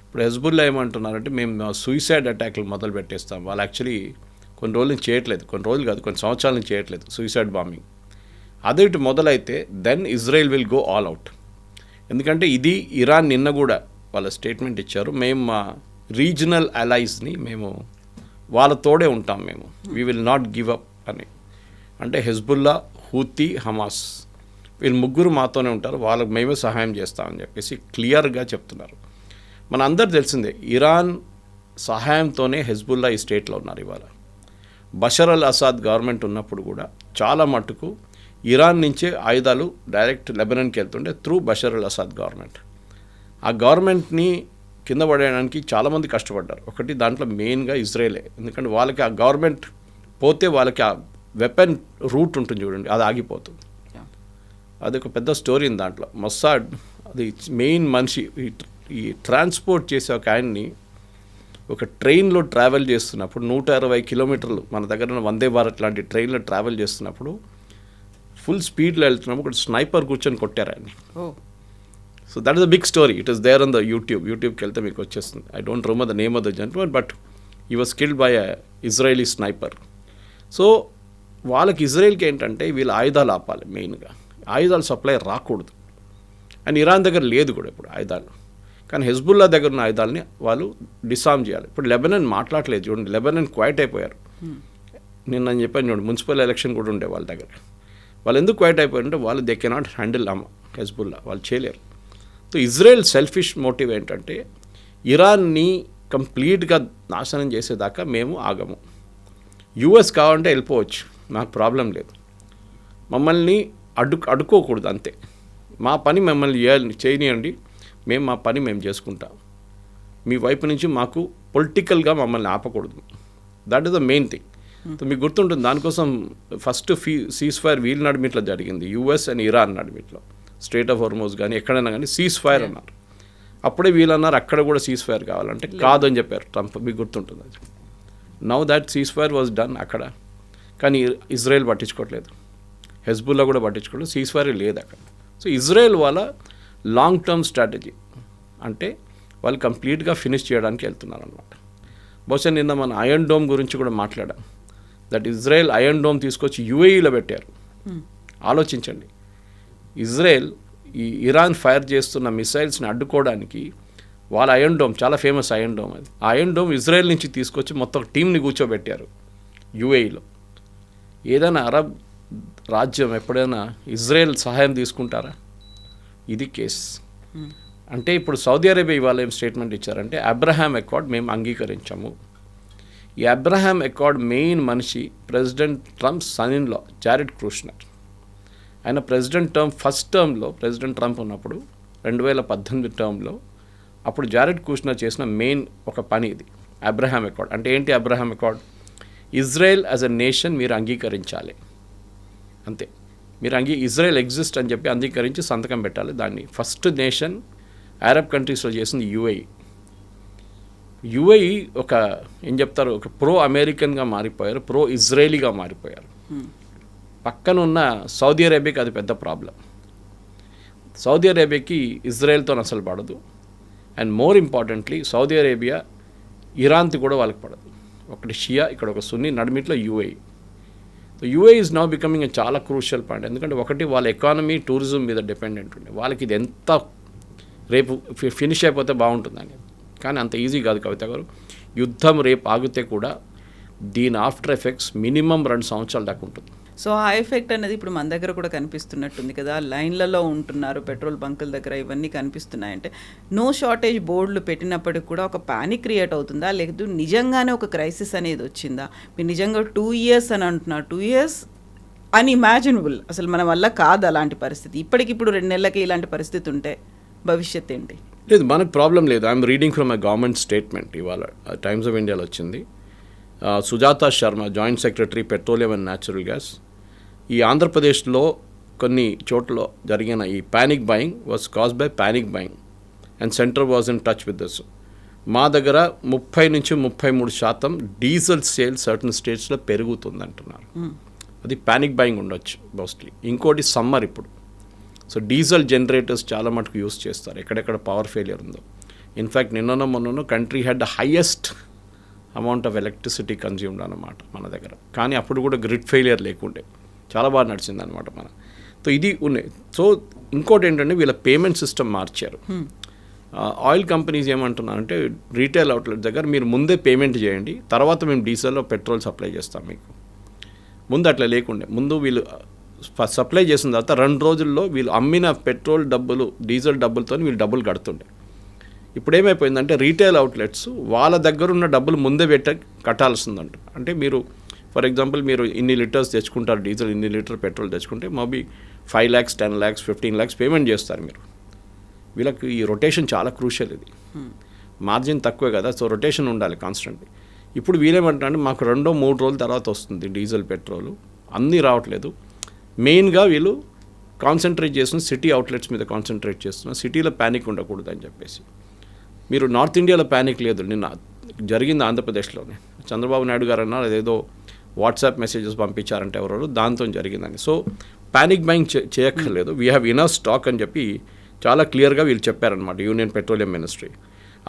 ఇప్పుడు హెజ్బుల్లా ఏమంటున్నారంటే మేము సూసైడ్ అటాక్లు మొదలు పెట్టేస్తాం. వాళ్ళు యాక్చువల్లీ కొన్ని రోజుల నుంచి చేయట్లేదు, కొన్ని రోజులు కాదు కొన్ని సంవత్సరాల నుంచి చేయట్లేదు సూసైడ్ బాంబింగ్. అదే ఇటు మొదలైతే then Israel will go all out. ఎందుకంటే ఇది ఇరాన్ నిన్న కూడా వాళ్ళ స్టేట్మెంట్ ఇచ్చారు, మేము మా రీజనల్ అలైస్ని మేము వాళ్ళతోడే ఉంటాం, మేము we will not give up అని. అంటే హెజ్బుల్లా, హూతీ, హమాస్ వీళ్ళు ముగ్గురు మాతోనే ఉంటారు, వాళ్ళకి మేమే సహాయం చేస్తామని చెప్పేసి క్లియర్గా చెప్తున్నారు. మన అందరు తెలిసిందే, ఇరాన్ సహాయంతోనే హెజ్బుల్లా ఈ స్టేట్లో ఉన్నారు ఇవాళ. బషర్ అల్ అసాద్ గవర్నమెంట్ ఉన్నప్పుడు కూడా చాలా మట్టుకు ఇరాన్ నుంచే ఆయుధాలు డైరెక్ట్ లెబనాన్కి వెళ్తుండే through Bashar al Assad government. ఆ గవర్నమెంట్ని కింద పడేయడానికి చాలామంది కష్టపడ్డారు. ఒకటి దాంట్లో మెయిన్గా ఇజ్రాయేలే, ఎందుకంటే వాళ్ళకి ఆ గవర్నమెంట్ పోతే వాళ్ళకి ఆ వెపన్ రూట్ ఉంటుంది చూడండి, అది ఆగిపోతుంది. అది ఒక పెద్ద స్టోరీ ఉంది దాంట్లో. మొస్సాడ్ అది మెయిన్ మనిషి, ఈ ట్రాన్స్పోర్ట్ చేసే ఒక ఆయన్ని ఒక ట్రైన్లో ట్రావెల్ చేస్తున్నప్పుడు 120 కిలోమీటర్లు మన దగ్గర ఉన్న వందే భారత్ లాంటి ట్రైన్లో ట్రావెల్ చేస్తున్నప్పుడు ఫుల్ స్పీడ్లో వెళ్తున్నప్పుడు ఒక స్నైపర్ కూర్చొని కొట్టారు ఆయన్ని. So that is a big story, it is there on the యూట్యూబ్కి వెళ్తే మీకు వచ్చేస్తుంది. I don't remember the name of the gentleman, but he was killed by a Israeli sniper. So వాళ్ళకి ఇజ్రాయెల్కి ఏంటంటే వీళ్ళు ఆయుధాలు ఆపాలి, మెయిన్గా ఆయుధాలు సప్లై రాకూడదు. అండ్ ఇరాన్ దగ్గర లేదు కూడా ఇప్పుడు ఆయుధాలు, కానీ హెజ్బుల్లా దగ్గర ఉన్న ఆయుధాలని వాళ్ళు డిసామ్ చేయాలి. ఇప్పుడు లెబనాన్ మాట్లాడలేదు చూడండి, లెబనాన్ క్వైట్ అయిపోయారు. నేను చెప్పాను చూడండి, మున్సిపల్ ఎలక్షన్ కూడా ఉండే వాళ్ళ దగ్గర. వాళ్ళు ఎందుకు క్వైట్ అయిపోయారంటే వాళ్ళు దే కెనాట్ హ్యాండిల్ హెజ్బుల్లా, వాళ్ళు చేయలేరు. సో ఇజ్రాయెల్ సెల్ఫిష్ మోటివ్ ఏంటంటే ఇరాన్ని కంప్లీట్గా నాశనం చేసేదాకా మేము ఆగము. యూఎస్ కావాలంటే వెళ్ళిపోవచ్చు, నాకు ప్రాబ్లం లేదు, మమ్మల్ని అడ్డుకోకూడదు అంతే. మా పని మమ్మల్ని చేయనియండి, మేము మా పని మేము చేసుకుంటాం, మీ వైపు నుంచి మాకు పొలిటికల్గా మమ్మల్ని ఆపకూడదు. That is the main thing. So మీకు గుర్తుంటుంది, దానికోసం ఫస్ట్ సీజ్ ఫైర్ వీళ్ళ నడిమిట్లో జరిగింది, యూఎస్ అండ్ ఇరాన్ నడిమిట్లో. స్ట్రేట్ ఆఫ్ హోర్మోజ్ కానీ ఎక్కడైనా కానీ సీజ్ ఫైర్ అన్నారు. అప్పుడే వీళ్ళన్నారు అక్కడ కూడా సీజ్ ఫైర్ కావాలంటే కాదు అని చెప్పారు ట్రంప్, మీకు గుర్తుంటుంది అది. Now that cease fire was done అక్కడ, కానీ ఇజ్రాయెల్ పట్టించుకోవట్లేదు, హెజ్బుల్లా కూడా పట్టించుకోవట్లేదు, సీజ్ ఫైర్ లేదు అక్కడ. సో ఇజ్రాయెల్ వాళ్ళ లాంగ్ టర్మ్ స్ట్రాటజీ అంటే వాళ్ళు కంప్లీట్గా ఫినిష్ చేయడానికి వెళ్తున్నారు అనమాట. బహుశా నిన్న మన ఐరన్ డోమ్ గురించి కూడా మాట్లాడాం. దట్ ఇజ్రాయెల్ ఐరన్ డోమ్ తీసుకొచ్చి యుఏఈలో పెట్టారు. ఆలోచించండి, ఇజ్రాయెల్ ఈ ఇరాన్ ఫైర్ చేస్తున్న మిసైల్స్ని అడ్డుకోవడానికి వాళ్ళ ఐరన్ డోమ్, చాలా ఫేమస్ ఐరన్ డోమ్, అది ఐరన్ డోమ్ ఇజ్రాయెల్ నుంచి తీసుకొచ్చి మొత్తం టీంని కూర్చోబెట్టారు యుఏఈలో. ఏదైనా అరబ్ రాజ్యం ఎప్పుడైనా ఇజ్రాయెల్ సహాయం తీసుకుంటారా? ఇది కేస్. అంటే ఇప్పుడు సౌదీ అరేబియా ఇవాళ ఏం స్టేట్మెంట్ ఇచ్చారంటే అబ్రహాం అకార్డ్ మేము అంగీకరించాము. ఈ అబ్రహాం అకార్డ్ మెయిన్ మనిషి president Trump son in law Jared Kushner. ఆయన ఫస్ట్ టర్మ్లో ప్రెసిడెంట్ ట్రంప్ ఉన్నప్పుడు 2018 టర్మ్లో అప్పుడు జారెడ్ కుష్నర్ చేసిన మెయిన్ ఒక పని ఇది అబ్రహాం అకార్డ్. అంటే ఏంటి Abraham accord? Israel as a nation మీరు అంగీకరించాలి, అంతే. మీరు ఇజ్రాయెల్ ఎగ్జిస్ట్ అని చెప్పి అంగీకరించి సంతకం పెట్టాలి. దాన్ని ఫస్ట్ నేషన్ అరబ్ కంట్రీస్లో చేసింది యుఏఈ. యుఏఈ ఒక ఏం చెప్తారు, ఒక ప్రో అమెరికన్గా మారిపోయారు, ప్రో ఇజ్రాయేలీగా మారిపోయారు. పక్కన ఉన్న సౌదీ అరేబియాకి అది పెద్ద ప్రాబ్లం. సౌదీ అరేబియాకి ఇజ్రాయెల్తో అసలు పడదు. And more importantly Saudi Arabia ఇరాన్తో కూడా వాళ్ళకి పడదు. ఒకటి షియా, ఇక్కడ ఒక సున్నీ, నడిమిట్లో UAE. UAE is now becoming చాలా క్రూషియల్ పాయింట్. ఎందుకంటే ఒకటి వాళ్ళ ఎకానమీ టూరిజం మీద డిపెండెంట్ ఉంది. వాళ్ళకి ఇది ఎంత రేపు ఫినిష్ అయిపోతే బాగుంటుందని, కానీ అంత ఈజీ కాదు కవిత గారు. యుద్ధం రేపు ఆగితే కూడా దీని ఆఫ్టర్ ఎఫెక్ట్స్ మినిమం 2 సంవత్సరాల దాకా ఉంటుంది. సో ఆ ఎఫెక్ట్ అనేది ఇప్పుడు మన దగ్గర కూడా కనిపిస్తున్నట్టుంది కదా, లైన్లలో ఉంటున్నారు, పెట్రోల్ బంకుల దగ్గర ఇవన్నీ కనిపిస్తున్నాయంటే నో షార్టేజ్ బోర్డులు పెట్టినప్పటికి కూడా ఒక ప్యానిక్ క్రియేట్ అవుతుందా, లేకపోతే నిజంగానే ఒక క్రైసిస్ అనేది వచ్చిందా? మీరు నిజంగా 2 years అని అంటున్నారు. 2 years అన్ఇమాజినబుల్, అసలు మన వల్ల కాదు అలాంటి పరిస్థితి. ఇప్పటికిప్పుడు 2 నెలలకి ఇలాంటి పరిస్థితి ఉంటే భవిష్యత్ ఏంటి? లేదు, మనకు ప్రాబ్లం లేదు. I'm reading from a government statement, ఇవాళ టైమ్స్ ఆఫ్ ఇండియాలో వచ్చింది. Sujatha Sharma, joint secretary petroleum and natural gas, ఈ ఆంధ్రప్రదేశ్లో కొన్ని చోట్ల జరిగిన ఈ panic buying was caused by panic buying and centre was in touch with this. మా దగ్గర 30 నుంచి 33% డీజిల్ సేల్ సర్టన్ స్టేట్స్లో పెరుగుతుంది అంటున్నారు. అది ప్యానిక్ బయింగ్ ఉండొచ్చు మోస్ట్లీ. ఇంకోటి సమ్మర్ ఇప్పుడు, సో డీజిల్ జనరేటర్స్ చాలా మటుకు యూస్ చేస్తారు ఎక్కడెక్కడ పవర్ ఫెయిలియర్ ఉందో. ఇన్ఫ్యాక్ట్ మొన్ననో country had the highest amount of electricity consumed అనమాట మన దగ్గర. కానీ అప్పుడు కూడా గ్రిడ్ ఫెయిలియర్ లేకుండే, చాలా బాగా నడిచింది అనమాట మన. సో ఇది ఉన్నాయి. సో ఇంకోటి ఏంటంటే వీళ్ళ పేమెంట్ సిస్టమ్ మార్చారు. ఆయిల్ కంపెనీస్ ఏమంటున్నారంటే రీటైల్ అవుట్లెట్ దగ్గర మీరు ముందే పేమెంట్ చేయండి, తర్వాత మేము డీజిల్లో పెట్రోల్ సప్లై చేస్తాం మీకు. ముందు అట్లా లేకుండే. ముందు వీళ్ళు సప్లై చేసిన తర్వాత 2 రోజుల్లో వీళ్ళు అమ్మిన పెట్రోల్ డబ్బులు, డీజిల్ డబ్బులతో వీళ్ళు డబ్బులు కడుతుండే. ఇప్పుడు ఏమైపోయిందంటే రీటైల్ అవుట్లెట్స్ వాళ్ళ దగ్గర ఉన్న డబ్బులు ముందే కట్టాల్సిందంట. అంటే మీరు ఫర్ ఎగ్జాంపుల్ మీరు ఇన్ని లీటర్స్ తెచ్చుకుంటారు డీజిల్, ఇన్ని లీటర్ పెట్రోల్ తెచ్చుకుంటే maybe 5 lakhs, 10 lakhs, 15 lakhs payment చేస్తారు మీరు. వీళ్ళకి ఈ రొటేషన్ చాలా క్రూషియల్. ఇది మార్జిన్ తక్కువే కదా, సో రొటేషన్ ఉండాలి కాన్స్టెంట్లీ. ఇప్పుడు వీళ్ళేమంటారంటే మాకు 2-3 రోజుల తర్వాత వస్తుంది డీజిల్, పెట్రోలు, అన్నీ రావట్లేదు. మెయిన్గా వీళ్ళు కాన్సన్ట్రేట్ చేస్తున్న సిటీ అవుట్లెట్స్ మీద కాన్సన్ట్రేట్ చేస్తున్నారు. సిటీలో ప్యానిక్ ఉండకూడదు అని చెప్పేసి. మీరు నార్త్ ఇండియాలో ప్యానిక్ లేదు. నిన్న జరిగింది ఆంధ్రప్రదేశ్లోనే. చంద్రబాబు నాయుడు గారు అన్నారు అదేదో వాట్సాప్ మెసేజెస్ పంపించారంటే ఎవరెవరు, దాంతో జరిగిందని. సో ప్యానిక్ బయింగ్ చేయక్కర్లేదు, వీ హ్యావ్ ఇనఫ్ స్టాక్ అని చెప్పి చాలా క్లియర్గా వీళ్ళు చెప్పారనమాట, యూనియన్ పెట్రోలియం మినిస్ట్రీ.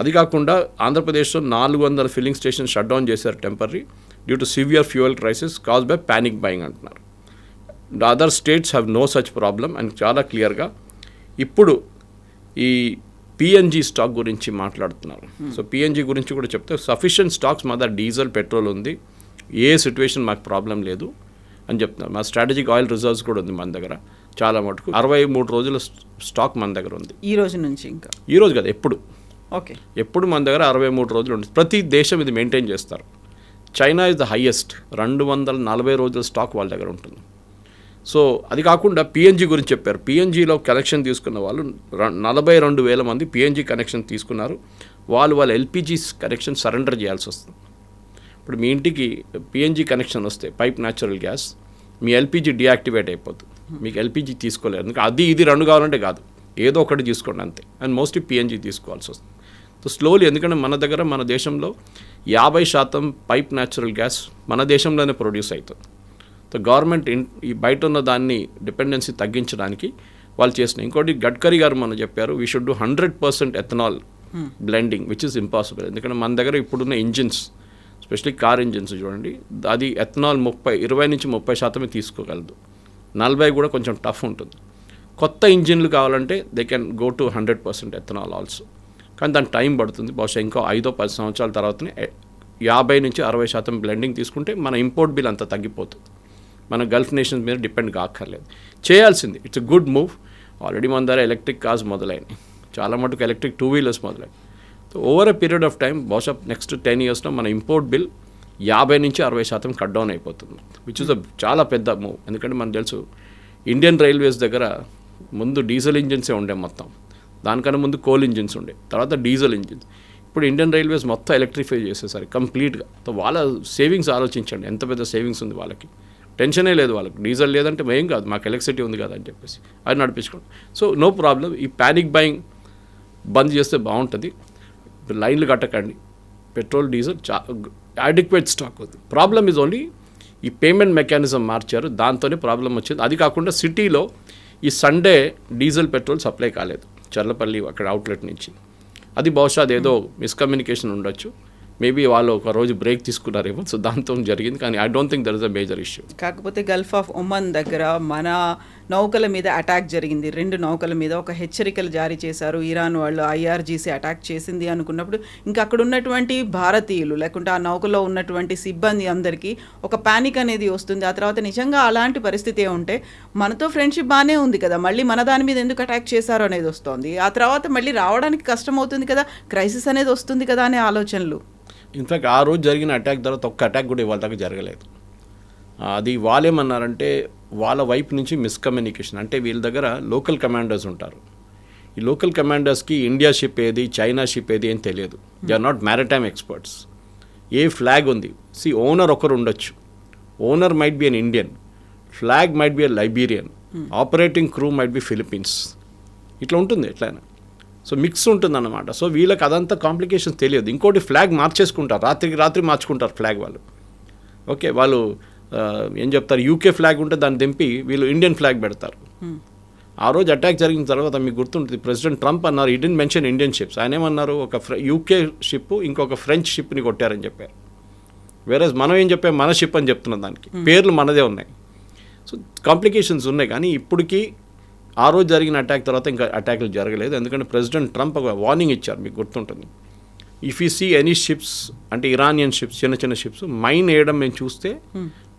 అది కాకుండా ఆంధ్రప్రదేశ్లో 400 ఫిల్లింగ్ స్టేషన్ షట్ డౌన్ చేశారు temporary due to severe fuel crisis caused by panic buying అంటున్నారు. Other states have no such problem అని చాలా క్లియర్గా. ఇప్పుడు ఈ పిఎన్జీ స్టాక్ గురించి మాట్లాడుతున్నారు. సో పిఎన్జీ గురించి కూడా చెప్తే సఫిషియెంట్ స్టాక్స్ మా దగ్గర డీజిల్, పెట్రోల్ ఉంది, ఏ సిచ్యువేషన్ మాకు ప్రాబ్లం లేదు అని చెప్తున్నారు. మా స్ట్రాటజిక్ ఆయిల్ రిజర్వ్స్ కూడా ఉంది మన దగ్గర చాలా మటుకు. 63 రోజుల స్టాక్ మన దగ్గర ఉంది. ఈ రోజు నుంచి ఇంకా ఈ రోజు కదా, ఎప్పుడు ఓకే, ఎప్పుడు మన దగ్గర 63 రోజులు ఉంటుంది. ప్రతి దేశం ఇది మెయింటైన్ చేస్తారు. చైనా ఇస్ ద హైయెస్ట్, 240 రోజుల స్టాక్ వాళ్ళ దగ్గర ఉంటుంది. సో అది కాకుండా పిఎన్జీ గురించి చెప్పారు. పిఎన్జీలో కనెక్షన్ తీసుకున్న వాళ్ళు 42,000 మంది పిఎన్జీ కనెక్షన్ తీసుకున్నారు. వాళ్ళ ఎల్పిజీ కనెక్షన్ సరెండర్ చేయాల్సి వస్తుంది. ఇప్పుడు మీ ఇంటికి పిఎన్జీ కనెక్షన్ వస్తే పైప్ న్యాచురల్ గ్యాస్, మీ ఎల్పిజి డియాక్టివేట్ అయిపోతుంది, మీకు ఎల్పిజి తీసుకోలేరు. ఎందుకంటే అది ఇది 2 కావాలంటే కాదు, ఏదో ఒకటి తీసుకోండి అంతే. అండ్ మోస్ట్లీ పిఎన్జీ తీసుకోవాల్సి వస్తుంది. సో స్లోలీ, ఎందుకంటే మన దగ్గర మన దేశంలో 50% పైప్ న్యాచురల్ గ్యాస్ మన దేశంలోనే ప్రొడ్యూస్ అవుతుంది. సో గవర్నమెంట్ ఈ బయట ఉన్న దాన్ని డిపెండెన్సీ తగ్గించడానికి వాళ్ళు చేసిన. ఇంకోటి గడ్కరీ గారు మనం చెప్పారు we should do 100% ethanol blending, which is impossible. ఎందుకంటే మన దగ్గర ఇప్పుడున్న ఇంజిన్స్ స్పెషల్లీ కార్ ఇంజిన్స్ చూడండి, అది ఎథనాల్ 20-30% తీసుకోగలదు. 40 కూడా కొంచెం టఫ్ ఉంటుంది. కొత్త ఇంజిన్లు కావాలంటే they can go to 100% ethanol also. కానీ దాని టైం పడుతుంది. బహుశా ఇంకో 5-10 సంవత్సరాల తర్వాతనే 50-60% బ్లెండింగ్ తీసుకుంటే మన ఇంపోర్ట్ బిల్ అంతా తగ్గిపోతుంది. మన గల్ఫ్ నేషన్స్ మీద డిపెండ్ కాక్కర్లేదు. చేయాల్సింది. It's a good move. Already మన దగ్గర ఎలక్ట్రిక్ కార్స్ మొదలైనాయి, చాలా మటుకు ఎలక్ట్రిక్ 2 వీలర్స్ మొదలైనాయి. So over a period of time బహుశా నెక్స్ట్ 10 ఇయర్స్లో మన ఇంపోర్ట్ బిల్ 50-60% కట్ డౌన్ అయిపోతుంది, విచ్ ఇస్ చాలా పెద్ద మూవ్. ఎందుకంటే మనకు తెలుసు ఇండియన్ రైల్వేస్ దగ్గర ముందు డీజిల్ ఇంజిన్సే ఉండే మొత్తం, దానికన్నా ముందు కోల్ ఇంజిన్స్ ఉండే, తర్వాత డీజిల్ ఇంజిన్స్. ఇప్పుడు ఇండియన్ రైల్వేస్ మొత్తం ఎలక్ట్రిఫై చేసేసరికి కంప్లీట్గా. సో వాళ్ళ సేవింగ్స్ ఆలోచించండి, ఎంత పెద్ద సేవింగ్స్ ఉంది వాళ్ళకి. టెన్షనే లేదు వాళ్ళకి, డీజిల్ లేదంటే ఏం కాదు, మాకు ఎలక్ట్రిసిటీ ఉంది కదా అని చెప్పేసి అది నడిపించుకోండి. So no problem. ఈ ప్యానిక్ బయింగ్ బంద్ చేస్తే బాగుంటుంది. లైన్లు కట్టకండి. పెట్రోల్ డీజిల్ అడిక్వేట్ స్టాక్ ఉంది. ప్రాబ్లమ్ ఈజ్ ఓన్లీ ఈ పేమెంట్ మెకానిజం మార్చారు, దాంతోనే ప్రాబ్లం వచ్చింది. అది కాకుండా సిటీలో ఈ సండే డీజిల్ పెట్రోల్ సప్లై కాలేదు చర్లపల్లి అక్కడ అవుట్లెట్ నుంచి. అది బహుశా అదేదో మిస్కమ్యూనికేషన్ ఉండొచ్చు. మేబీ వాళ్ళు ఒక రోజు బ్రేక్ తీసుకున్నారేమో, సో దాంతో జరిగింది. కానీ I don't think there is a major issue. కాకపోతే గల్ఫ్ ఆఫ్ ఒమన్ దగ్గర మన నౌకల మీద అటాక్ జరిగింది. 2 నౌకల మీద ఒక హెచ్చరికలు జారీ చేశారు. ఇరాన్ వాళ్ళు IRGC అటాక్ చేసింది అనుకున్నప్పుడు ఇంకా అక్కడ ఉన్నటువంటి భారతీయులు లేకుంటే ఆ నౌకలో ఉన్నటువంటి సిబ్బంది అందరికీ ఒక పానిక్ అనేది వస్తుంది. ఆ తర్వాత నిజంగా అలాంటి పరిస్థితి ఉంటే మనతో ఫ్రెండ్షిప్ బాగానే ఉంది కదా, మళ్ళీ మన దాని మీద ఎందుకు అటాక్ చేశారు అనేది వస్తుంది. ఆ తర్వాత మళ్ళీ రావడానికి కష్టం అవుతుంది కదా, క్రైసిస్ అనేది వస్తుంది కదా అనే ఆలోచనలు. ఇన్ఫ్యాక్ట్ ఆ రోజు జరిగిన అటాక్ తర్వాత ఒక్క అటాక్ కూడా ఇవాళ దాకా జరగలేదు. అది వాళ్ళేమన్నారంటే వాళ్ళ వైపు నుంచి మిస్కమ్యూనికేషన్. అంటే వీళ్ళ దగ్గర లోకల్ కమాండర్స్ ఉంటారు. ఈ లోకల్ కమాండర్స్కి ఇండియా షిప్ ఏది, చైనా షిప్ ఏది ఏం తెలియదు. They are not maritime experts. ఏ ఫ్లాగ్ ఉంది, ఓనర్ ఒకరు ఉండొచ్చు. Owner might be an Indian, flag might be a Liberian, operating crew might be Philippines. ఇట్లా ఉంటుంది ఎట్లయినా. సో మిక్స్ ఉంటుందన్నమాట. సో వీళ్ళకి అదంతా కాంప్లికేషన్స్ తెలియదు. ఇంకోటి ఫ్లాగ్ మార్చేసుకుంటారు, రాత్రికి రాత్రి మార్చుకుంటారు ఫ్లాగ్ వాళ్ళు. ఓకే, వాళ్ళు ఏం చెప్తారు, UK ఫ్లాగ్ ఉంటే దాన్ని దింపి వీళ్ళు ఇండియన్ ఫ్లాగ్ పెడతారు. ఆ రోజు అటాక్ జరిగిన తర్వాత మీకు గుర్తుంటుంది, ప్రెసిడెంట్ ట్రంప్ అన్నారు ఈ డిడ్ంట్ మెన్షన్ ఇండియన్ షిప్స్. ఆయన ఏమన్నారు, ఒక UK షిప్ ఇంకొక ఫ్రెంచ్ షిప్ని కొట్టారని చెప్పారు. వేరే మనం ఏం చెప్పాం, మన షిప్ అని చెప్తున్నాం, దానికి పేర్లు మనదే ఉన్నాయి. సో కాంప్లికేషన్స్ ఉన్నాయి. కానీ ఇప్పటికీ ఆ రోజు జరిగిన అటాక్ తర్వాత ఇంకా అటాక్లు జరగలేదు. ఎందుకంటే ప్రెసిడెంట్ ట్రంప్ ఒక వార్నింగ్ ఇచ్చారు, మీకు గుర్తుంటుంది. If you see any ships, అంటే ఇరానియన్ షిప్స్, చిన్న చిన్న షిప్స్ మైన్ వేయడం మేము చూస్తే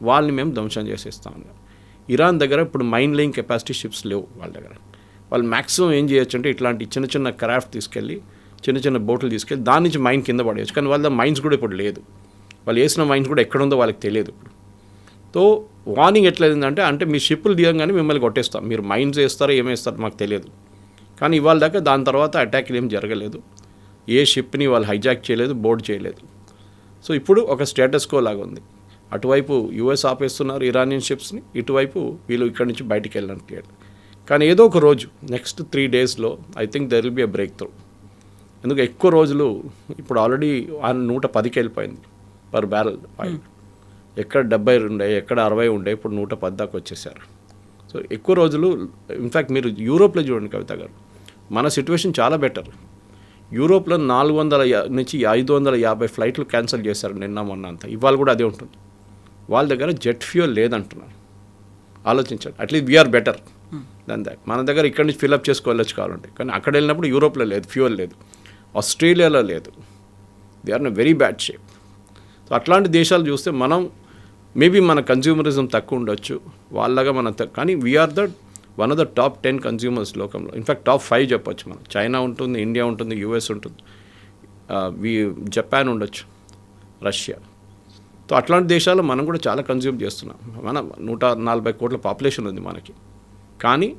వాళ్ళని మేము ధ్వంసం చేసేస్తామన్నారు. ఇరాన్ దగ్గర ఇప్పుడు మైన్ లేయింగ్ కెపాసిటీ షిప్స్ లేవు వాళ్ళ దగ్గర. వాళ్ళు మ్యాక్సిమం ఏం చేయొచ్చు అంటే ఇట్లాంటి చిన్న చిన్న క్రాఫ్ట్ తీసుకెళ్ళి, చిన్న చిన్న బోట్లు తీసుకెళ్ళి దాని నుంచి మైన్ కింద పడేయచ్చు. కానీ వాళ్ళ మైన్స్ కూడా ఇప్పుడు లేదు. వాళ్ళు వేసిన మైన్స్ కూడా ఎక్కడుందో వాళ్ళకి తెలియదు ఇప్పుడు. సో వార్నింగ్ ఎట్లయిందంటే, అంటే మీ షిప్పులు దిగంగానే మిమ్మల్ని కొట్టేస్తాం, మీరు మైన్స్ వేస్తారో ఏమేస్తారో మాకు తెలియదు. కానీ ఇవాళ దాకా దాని తర్వాత అటాక్లు ఏం జరగలేదు. ఏ షిప్ని వాళ్ళు హైజాక్ చేయలేదు, బోర్డ్ చేయలేదు. సో ఇప్పుడు ఒక స్టేటస్ కో లాగా ఉంది. అటువైపు US ఆపేస్తున్నారు ఇరానియన్ షిప్స్ని, ఇటువైపు వీళ్ళు ఇక్కడి నుంచి బయటికి వెళ్ళడానికి. కానీ ఏదో ఒక రోజు నెక్స్ట్ 3 డేస్లో I think there will be a break through. ఎందుకు ఎక్కువ రోజులు ఇప్పుడు ఆల్రెడీ 110కి వెళ్ళిపోయింది పర్ బ్యారల్ ఆయిల్. ఎక్కడ 70 ఉండే, ఎక్కడ 60 ఉండే, ఇప్పుడు 110 దాకా వచ్చేసారు. సో ఎక్కువ రోజులు. ఇన్ఫ్యాక్ట్ మీరు యూరోప్లో చూడండి కవిత గారు, మన సిచ్యువేషన్ చాలా బెటర్. యూరోప్లో 400 నుంచి 550 ఫ్లైట్లు క్యాన్సిల్ చేశారు నిన్న మొన్న అంతా. ఇవాళ కూడా అదే ఉంటుంది. వాళ్ళ దగ్గర జెట్ ఫ్యూయల్ లేదంటున్నారు. ఆలోచించండి. అట్లీస్ట్ వీఆర్ బెటర్ దాని దాకా. మన దగ్గర ఇక్కడి నుంచి ఫిల్అప్ చేసుకోవచ్చు కావాలంటే, కానీ అక్కడ వెళ్ళినప్పుడు యూరోప్లో లేదు, ఫ్యూయల్ లేదు. ఆస్ట్రేలియాలో లేదు. They are in very bad shape. So అట్లాంటి దేశాలు చూస్తే మనం మేబీ మన కన్జ్యూమరిజం తక్కువ ఉండొచ్చు, వాళ్ళగా మనం కానీ we are one of the top 10 consumers లోకంలో. ఇన్ఫ్యాక్ట్ టాప్ 5 చెప్పొచ్చు మనం. చైనా ఉంటుంది, ఇండియా ఉంటుంది, US ఉంటుంది, జపాన్ ఉండొచ్చు, రష్యా. సో అట్లాంటి దేశాలు మనం కూడా చాలా కన్జ్యూమ్ చేస్తున్నాం. మన 140 కోట్ల పాపులేషన్ ఉంది మనకి. కానీ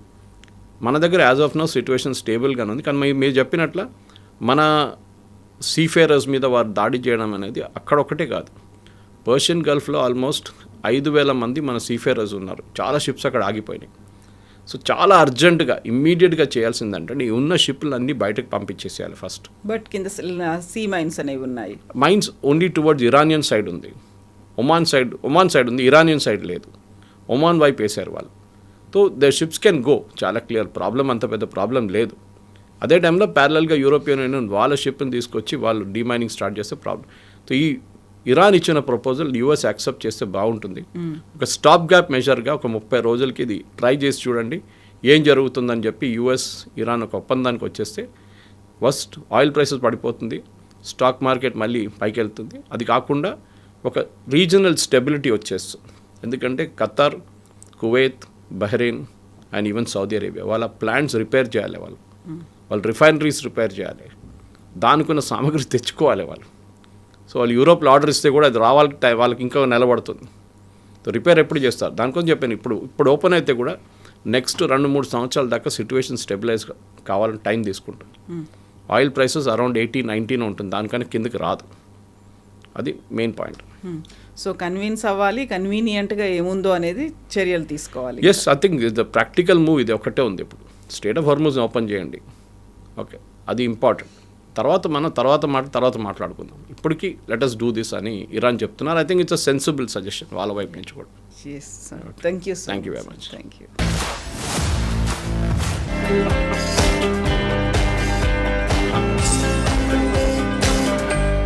మన దగ్గర యాజ్ ఆఫ్ నో సిచ్యువేషన్ స్టేబుల్గానే ఉంది. కానీ మీరు చెప్పినట్ల మన సీఫేరర్స్ మీద వారు దాడి చేయడం అనేది అక్కడొక్కటే కాదు. పర్షియన్ గల్ఫ్లో ఆల్మోస్ట్ 5,000 మంది మన సీఫేరర్స్ ఉన్నారు. చాలా షిప్స్ అక్కడ ఆగిపోయినాయి. సో చాలా అర్జెంటుగా ఇమ్మీడియట్గా చేయాల్సిందంటే ఈ ఉన్న షిప్లు అన్నీ బయటకు పంపించేసేయాలి ఫస్ట్. బట్ కింద సీ మైన్స్ అనేవి ఉన్నాయి. Mines only towards Iranian side ఉంది, ఒమాన్ సైడ్ ఉంది, ఇరానియన్ సైడ్ లేదు. ఒమాన్ వైపు వేశారు వాళ్ళు. So the ships can go, చాలా క్లియర్. ప్రాబ్లం అంత పెద్ద ప్రాబ్లం లేదు. అదే టైంలో ప్యారలల్గా యూరోపియన్ యూనియన్ వాళ్ళ షిప్ని తీసుకొచ్చి వాళ్ళు డీమైనింగ్ స్టార్ట్ చేస్తే ప్రాబ్లం. సో ఈ ఇరాన్ ఇచ్చిన ప్రపోజల్ యూఎస్ యాక్సెప్ట్ చేస్తే బాగుంటుంది. ఒక స్టాప్ గ్యాప్ మెజర్గా ఒక 30 రోజులకి ఇది ట్రై చేసి చూడండి ఏం జరుగుతుందని చెప్పి యూఎస్ ఇరాన్ ఒక ఒప్పందానికి వచ్చేస్తే ఫస్ట్ ఆయిల్ ప్రైసెస్ పడిపోతుంది, స్టాక్ మార్కెట్ మళ్ళీ పైకి వెళ్తుంది. అది కాకుండా ఒక రీజనల్ స్టెబిలిటీ వచ్చేస్తుంది. ఎందుకంటే Qatar, Kuwait, Bahrain and even Saudi Arabia వాళ్ళ ప్లాంట్స్ రిపేర్ చేయాలి, వాళ్ళు రిఫైనరీస్ రిపేర్ చేయాలి, దానికున్న సామగ్రి తెచ్చుకోవాలి వాళ్ళు. సో వాళ్ళు యూరోప్లో ఆర్డర్ ఇస్తే కూడా అది రావాలి, వాళ్ళకి ఇంకా నిలబడుతుంది. సో రిపేర్ ఎప్పుడు చేస్తారు దానికోసం చెప్పాను. ఇప్పుడు ఓపెన్ అయితే కూడా నెక్స్ట్ 2-3 సంవత్సరాల దాకా సిచ్యువేషన్ స్టెబిలైజ్ కావాలని టైం తీసుకుంటుంది. ఆయిల్ ప్రైసెస్ అరౌండ్ 18-19 ఉంటుంది, దానికన్నా కిందకి రాదు. అది మెయిన్ పాయింట్. సో కన్విన్స్ అవ్వాలి, కన్వీనియంట్గా ఏముందో అనేది చర్యలు తీసుకోవాలి. Yes, I think the practical move ఇది ఒకటే ఉంది. ఇప్పుడు స్టేట్ ఆఫ్ హార్మూజ్ని ఓపెన్ చేయండి, ఓకే, అది ఇంపార్టెంట్. తర్వాత మాట్లాడుకుందాం. ఇప్పటికీ లెట్ us డూ దిస్ అని ఇరాన్ చెప్తున్నారు. I think it's a sensible suggestion వాళ్ళ వైపు నుంచి కూడా. Yes, sir. Thank you so Thank you much. very much. Thank you.